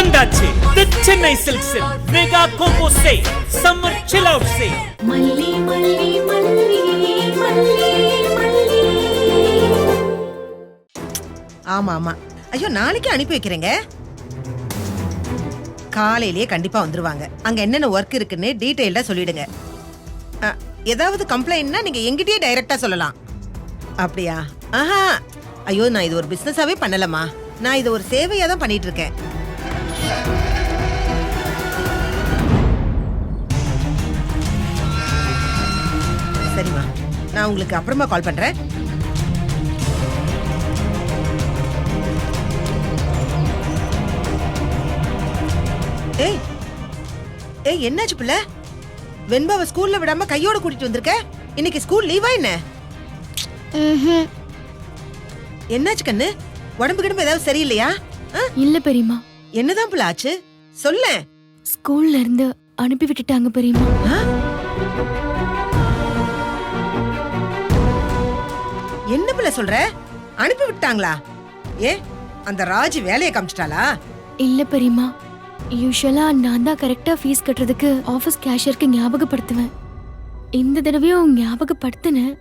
வந்தாச்சு the Chennai Silks mega combo sale summer chill out sale. மல்லி மல்லி மல்லி மல்லி மல்லி. ஆமா ஆமா, ஐயோ நாளைக்கு அனுப்பி வைக்கிறேங்க. காலையிலேயே கண்டிப்பா வந்துருவாங்க. அங்க என்னென்ன ஒர்க் இருக்குன்னு டீடைல்டா சொல்லிடுங்க. ஏதாவது கம்ப்ளைண்ட்னா நீங்க எங்கிட்டயே டைரக்டா சொல்லலாம். அப்படியா? ஆஹா, ஐயோ நான் இது ஒரு பிசினஸாவே பண்ணலமா, நான் இது ஒரு சேவையா தான் பண்ணிட்டு இருக்கேன். சரிம்மா, நான் உங்களுக்கு அப்புறமா கால் பண்றேன். ஏய் ஏய், என்னாச்சு பிள்ளை? வெண்பாவை ஸ்கூல்ல விடாம கையோட கூட்டிட்டு வந்திருக்க. இன்னைக்கு ஸ்கூல் லீவா என்ன? என்னாச்சு கண்ணு? உடம்பு கிடம்பு ஏதாவது சரியில்லையா? இல்ல பெரியம்மா. என்னதான் பிள்ளை ஆச்சு? சொல்ல. ஸ்கூல்ல இருந்து அனுப்பி விட்டுட்டாங்க பெரியம்மா. என்ன பிள்ளை சொல்ற? அனுப்பி விட்டாங்களா? ஏ, அந்த ராஜி வேலையை காமிச்சிட்டாளா? இல்ல பெரியம்மா, யூஷுவலா நான் தான் கரெக்டா ஃபீஸ் கட்டுறதுக்கு ஆபீஸ் கேஷியருக்கு ஞாபகப்படுத்துவேன். இந்த தடவையும் ஞாபகப்படுத்தினேன்.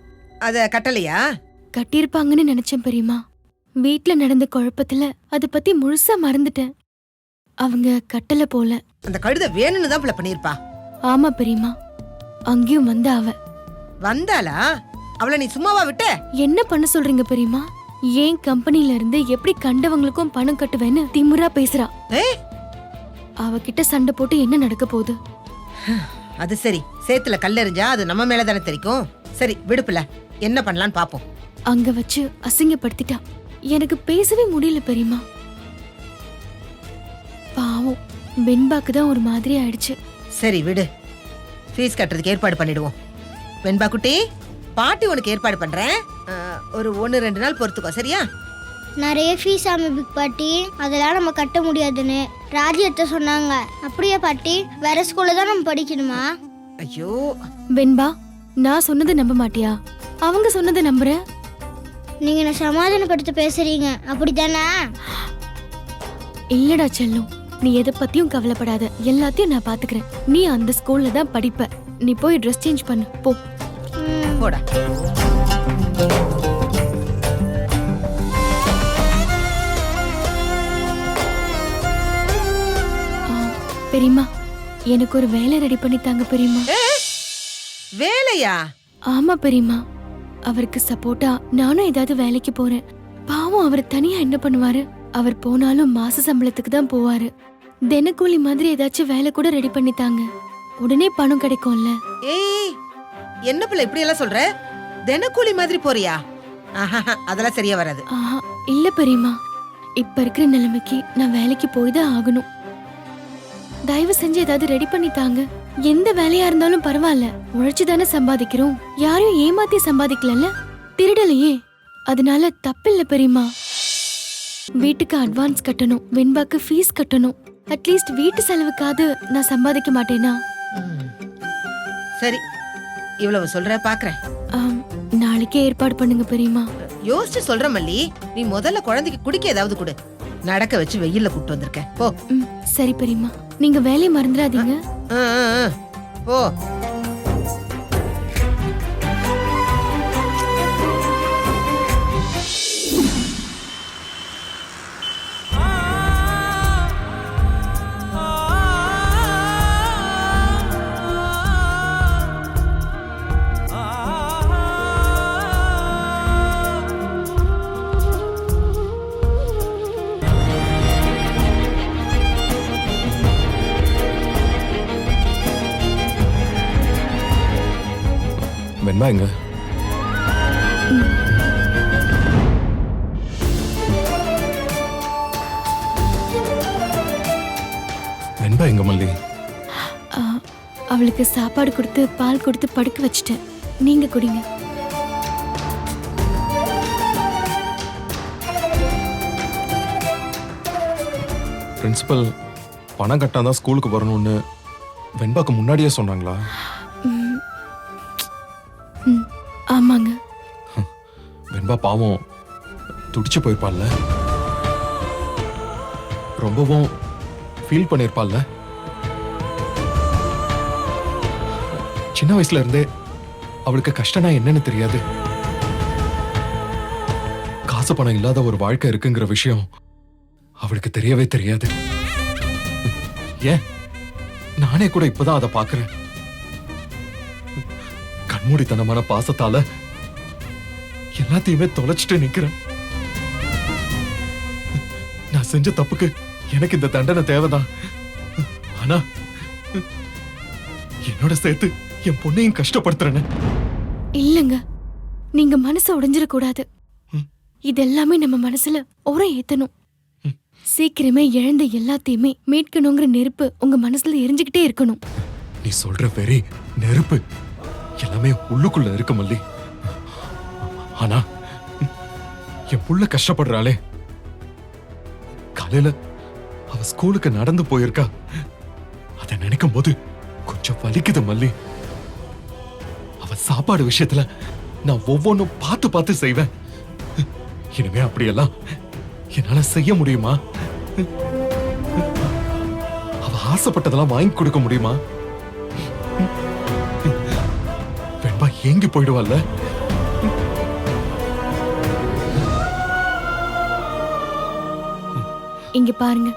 அத கட்டலையா? கட்டியிருப்பாங்கன்னு நினைச்சேன் பெரியம்மா. வீட்ல நடந்த குழப்பத்துல அத பத்தி முழுசா மறந்துட்டேன். அவங்க கட்டல போல. அந்த கழுதை வேணும்னு தான் பிள்ளை பண்ணிருப்பா. ஆமா பெரியம்மா, அங்கேயும் வந்த அவ. வந்தாளா? அவளை நீ சும்மாவா விட்ட? என்ன பண்ண சொல்றீங்க பெரியம்மா? ஏன் கம்பெனில இருந்து எப்படி கண்டவங்களுக்கும் பணம் கட்டுவேன்னு திமுறா பேசுறா. அவகிட்ட சண்டை போட்டு என்ன நடக்க போகுது? அது சரி, சேத்துல கல்லெறிஞ்சா அது நம்ம மேல தானே தெரிக்கும். சரி விடுப்புல, என்ன பண்ணலான்னு பாப்போம். அங்க வச்சு அசிங்கப்படுத்திட்டா. எனக்கு பேசவே முடியல பெரியம்மா. பாவம், வெண்பாக்கு தான் ஒரு மாதிரி ஆயிடுச்சு. சரி விடு, ஃபீஸ் கட்டுறதுக்கு ஏற்பாடு பண்ணிடுவோம். வெண்பா குட்டி, பாட்டி உனக்கு ஏற்பாடு பண்றேன். ஒரு 1-2 நாள் பொறுத்துக்கோ, சரியா? நிறைய ஃபீஸ் ஆமி பிக் பாட்டி, அதெல்லாம் நம்ம கட்ட முடியாதுன்னு ராஜியத்தை சொன்னாங்க. அப்படியே பாட்டி, வேற ஸ்கூல்ல தான் நம்ம படிக்கணுமா? ஐயோ வெண்பா, நான் சொன்னதை நம்ப மாட்டியா? அவங்க சொன்னதை நம்புற? நீங்க என்ன சமாதானப்படுத்த பேசுறீங்க, அப்படித்தானே? இல்லடா செல்லும், நீ எதை பத்தியும் கவலைப்படாத. எல்லாத்தையும் நான் பாத்துக்கிறேன். நீ அந்த ஸ்கூல்ல தான் படிப்ப. நீ போய் ட்ரெஸ் சேஞ்ச் பண்ணு போ. போடா. பெரியம்மா, எனக்கு ஒரு வேலை ரெடி பண்ணித்தாங்க பெரியம்மா. வேலையா? ஆமா பெரியம்மா, அவருக்கு சப்போர்ட்டா நானும் ஏதாவது வேலைக்கு போறேன். பாவம், அவர் தனியா என்ன பண்ணுவாரு? அவர் போனாலும் மாச சம்பளத்துக்கு தான் போவாரு. தினக்கூலி மாதிரி ஏதாச்சும் வேலை கூட ரெடி பண்ணித்தாங்க. உடனே பணம் கிடைக்கும்ல. ஏய், என்ன பிள்ளை இப்படி எல்லாம் சொல்ற? தினக்கூலி மாதிரி போறியா? அதெல்லாம் சரியா வராது. இல்ல பெரியம்மா, இப்ப இருக்கிற நிலைமைக்கு நான் வேலைக்கு போய் தான் ஆகணும். தயவு செஞ்சு ஏதாவது ரெடி பண்ணித்தாங்க. எந்த வேலையா இருந்தாலும் பரவாயில்ல, உழைச்சுதானே சம்பாதிக்கிறோம். யாரையும் ஏமாத்தி சம்பாதிக்கல, திருடலையே. அதனால தப்பில்ல பெரியம்மா. வீட்டுக்கு அட்வான்ஸ் கட்டணும், வெண்பாக்கு ஃபீஸ் கட்டணும். அட்லீஸ்ட் வீட்டு செலவுக்காவது நான் சம்பாதிக்க மாட்டேனா? சரி, இவ்வளவு சொல்ற பாக்குறேன். நாளைக்கே ஏற்பாடு பண்ணுங்க பெரியம்மா. யோசிச்சு சொல்ற மல்லி, நீ முதல்ல குழந்தைக்கு குடிக்க ஏதாவது கொடு. நடக்க வச்சு வெயில்ல கூட்டு வந்திருக்கேன். போ. சரி பெரியம்மா, நீங்க வேலையை மறந்துடாதீங்க. போ. வெண்பா எங்க? வெண்பா எங்க மல்லி? அவளுக்கு சாப்பாடு கொடுத்து பால் கொடுத்து படுக்க வச்சுட்டேன். நீங்க குடிங்க. பிரின்சிபல் பணம் கட்டாதான் ஸ்கூலுக்கு வரணும்னு வெண்பாக்கு முன்னாடியே சொன்னாங்களா? ஆமாங்க. வெண்பா பாவம் துடிச்சு போயிருப்பாள்ல. ரொம்பவும் ஃபீல் பண்ணிருப்பாள்ல. சின்ன வயசுல இருந்தே அவளுக்கு கஷ்டம்னா என்னன்னு தெரியாது. காசு பணம் இல்லாத ஒரு வாழ்க்கை இருக்குங்கிற விஷயம் அவளுக்கு தெரியவே தெரியாது. ஏன் நானே கூட இப்பதான் அதை பாக்குறேன். கண்மூடித்தனமான பாசத்தால எல்லாத்தையுமே தொலைச்சிட்டு நிக்கிறேன். நான் செஞ்ச தப்புக்கு எனக்கு இந்த தண்டனை தேவைதான். ஆனா என்னோட சேர்த்து என் பொண்ணையும் கஷ்டப்படுத்துறேன்னு. இல்லங்க, நீங்க மனசு உடைஞ்சிட கூடாது. இதெல்லாமே நம்ம மனசுல உரம் ஏத்தணும். சீக்கிரமே இழந்த எல்லாத்தையுமே மீட்கணுங்கிற நெருப்பு உங்க மனசுல எரிஞ்சுக்கிட்டே இருக்கணும். நீ சொல்ற வெறி நெருப்பு எல்லாமே உள்ளுக்குள்ள இருக்கு மல்லி. ஆனா என் புள்ள கஷ்டப்படுறாளே. காலையில அவ ஸ்கூலுக்கு நடந்து போயிருக்கா. அதை நினைக்கும் போது கொஞ்சம் வலிக்குது மல்லி. அவ சாப்பாடு விஷயத்துல நான் ஒவ்வொன்னும் பார்த்து பார்த்து செய்வேன். இனிமே அப்படியெல்லாம் என்னால செய்ய முடியுமா? அவ ஆசைப்பட்டதெல்லாம் வாங்கி கொடுக்க முடியுமா? வெண்பா ஏங்கி போயிடுவாள்ல. இங்க பாருங்க,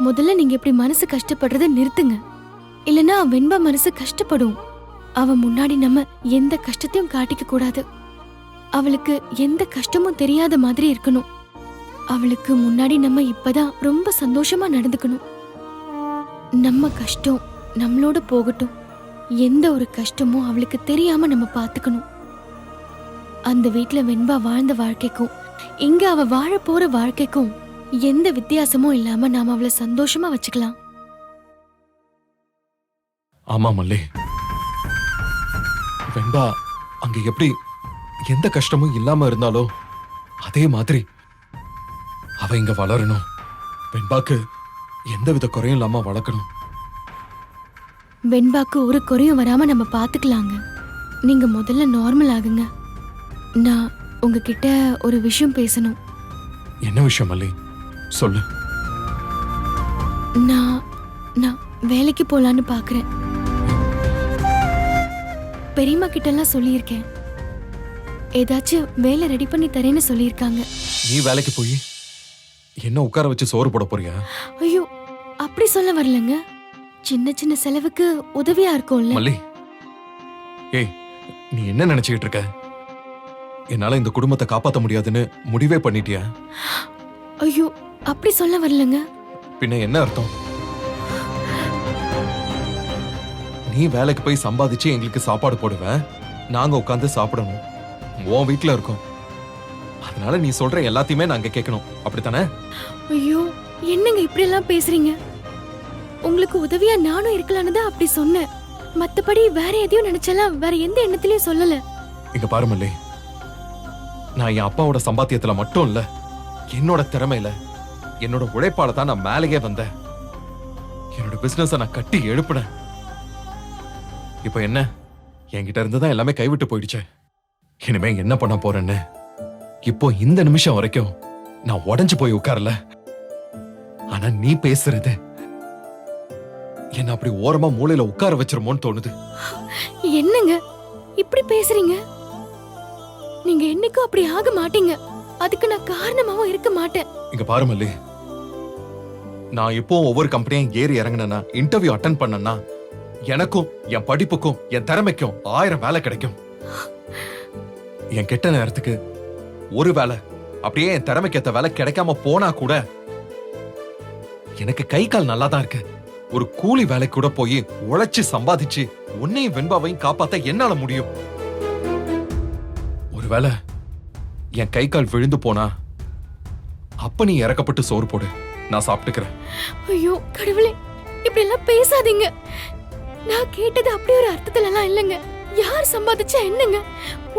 முதல்ல நீங்க இப்படி மனசு கஷ்டப்படுறத நிறுத்துங்க. இல்லனா வெண்பா மனசு கஷ்டப்படும். அவ முன்னாடி நம்ம எந்த கஷ்டத்தையும் காட்டிக்க கூடாது. அவளுக்கு எந்த கஷ்டமும் தெரியாத மாதிரி இருக்கணும். அவளுக்கு முன்னாடி நம்ம இப்பதான் ரொம்ப சந்தோஷமா நடந்துக்கணும். நம்ம கஷ்டம் நம்மளோட போகட்டும். எந்த ஒரு கஷ்டமும் அவளுக்கு தெரியாம நம்ம பாத்துக்கணும். அந்த வீட்ல வெண்பா வாழ்ந்த வாழ்க்கைக்கும் இங்க அவ வாழ போற வாழ்க்கைக்கும் எந்த வித்தியாசமும் இல்லாம நாம அவளை சந்தோஷமா வச்சுக்கலாம். ஆமா மல்லி. வெண்பா அங்க எப்படி எந்த கஷ்டமும் இல்லாம இருந்தாலோ அதே மாதிரி அவ இங்க வளரணும். வெண்பாக்கு எந்தவித குறையும் இல்லாம வளர்க்கணும். வெண்பாக்கு ஒரு குறையும் வராம நம்ம பாத்துக்கலாங்க. நீங்க முதல்ல நார்மல் ஆகுங்க. நான் உங்ககிட்ட ஒரு விஷயம் பேசணும். என்ன விஷயம் மல்லி? சொல்லு. நான் நான் வேலைக்கு போலான்னு பாக்குறேன். பெரியம்மா கிட்ட எல்லாம் சொல்லியிருக்கேன். ஏதாச்சும் வேலை ரெடி பண்ணி தரேன்னு சொல்லியிருக்காங்க. நீ வேலைக்கு போய் என்ன உட்கார வச்சு சோறு போட போறியா? ஐயோ, அப்படி சொல்ல வரலங்க. சின்ன சின்ன செலவுக்கு உதவியா இருக்கும்ல. மல்லி, ஏய், நீ என்ன நினைச்சுக்கிட்டு இருக்க? என்னால இந்த குடும்பத்தை காப்பாத்த முடியாதுன்னு முடிவே பண்ணிட்டியா? ஐயோ, அப்படி சொல்ல வரலங்க. பின்ன என்ன அர்த்தம்? நீ வேலைக்கு போய் சம்பாதிச்சு எங்களுக்கு சாப்பாடு போடுவேன், நாங்க உட்கார்ந்து சாப்பிடணும். உன் வீட்டுல இருக்கோம். அதனால நீ சொல்ற எல்லாத்தையுமே நாங்க கேட்கணும், அப்படித்தானே? ஐயோ, என்னங்க இப்படி எல்லாம் பேசுறீங்க? உங்களுக்கு உதவியா நானும் இருக்கலான்னு தான் அப்படி சொன்னேன். மத்தபடி வேற எதையும் நினைச்சலாம், வேற எந்த எண்ணத்திலயும் சொல்லல. இங்க பாரு மல்லி, நான் என் அப்பாவோட சம்பாத்தியத்துல மட்டும் இல்ல, என்னோட திறமையில என்னோட உழைப்பால தான் நான் மேலேயே வந்தேன். என்னோட பிசினஸ நான் கட்டி எழுப்பினேன். இப்ப என்ன, என்கிட்ட இருந்துதான் எல்லாமே கைவிட்டு போயிடுச்சு. இனிமே என்ன பண்ண போறேன்னு இப்போ இந்த நிமிஷம் வரைக்கும் நான் உடைஞ்சு போய் உட்காரல. ஆனா நீ பேசுறது என்ன அப்படி ஓரமா மூலையில உட்கார வச்சிருமோன்னு தோணுது. என்னங்க இப்படி பேசுறீங்க? நீங்க என்னைக்கும் அப்படி ஆக மாட்டீங்க. அதுக்கு நான் காரணமாவும் இருக்க மாட்டேன். இங்க பாரு மல்லி, நான் இப்போ ஒவ்வொரு கம்பெனியும் ஏறி இறங்கினா, இன்டர்வியூ அட்டென்ட் பண்ணனா, எனக்கும் என் படிப்புக்கும் என் திறமைக்கும் 1000 வேலை கிடைக்கும். என் கெட்ட நேரத்துக்கு ஒரு வேலை, அப்படியே என் திறமைக்கு ஏத்த வேலை கிடைக்காம போனா கூட எனக்கு கை கால் நல்லா தான் இருக்கு. ஒரு கூலி வேலைக்கு கூட போய் உழைச்சு சம்பாதிச்சு உன்னையும் வெண்பாவையும் காப்பாத்த என்னால முடியும். ஒருவேளை என் கை கால் விழுந்து போனா அப்ப நீ இறக்கப்பட்டு சோறு போடு, நான் சாப்பிட்டுக்கிறேன். ஐயோ கடவுளே, இப்படி எல்லாம் பேசாதீங்க. நான் கேட்டது அப்படி ஒரு அர்த்தத்துல எல்லாம் இல்லைங்க. யார் சம்பாதிச்சா என்னங்க?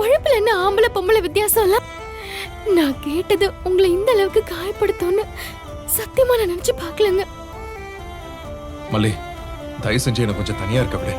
உழைப்புல என்ன ஆம்பளை பொம்பளை வித்தியாசம் இல்ல. நான் கேட்டது உங்களை இந்த அளவுக்கு காயப்படுத்தும்னு சத்தியமா நான் நினைச்சு பாக்கலங்க. மல்லி, தயவு செஞ்சு எனக்கு கொஞ்சம் தனியா இருக்க விடு.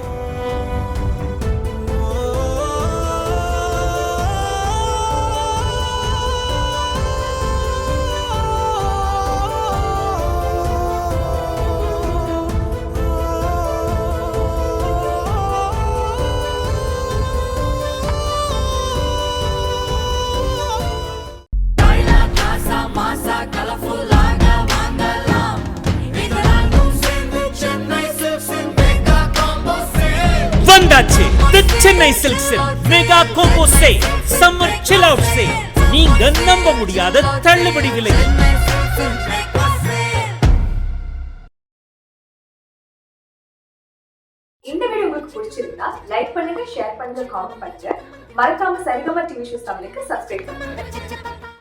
வந்தாச்சு தி சென்னை சில்க்ஸில் mega combo sale summer chill out sale. நீங்க நம்ப முடியாத தள்ளுபடி விலையில். இந்த வீடியோ உங்களுக்கு பிடிச்சிருந்தா லைக் பண்ணுங்க, ஷேர் பண்ணுங்க, காமெண்ட் பண்ணுங்க. மறக்காம சரிகமா டிவி ஷோஸ் தமிழுக்கு சப்ஸ்கிரைப் பண்ணுங்க.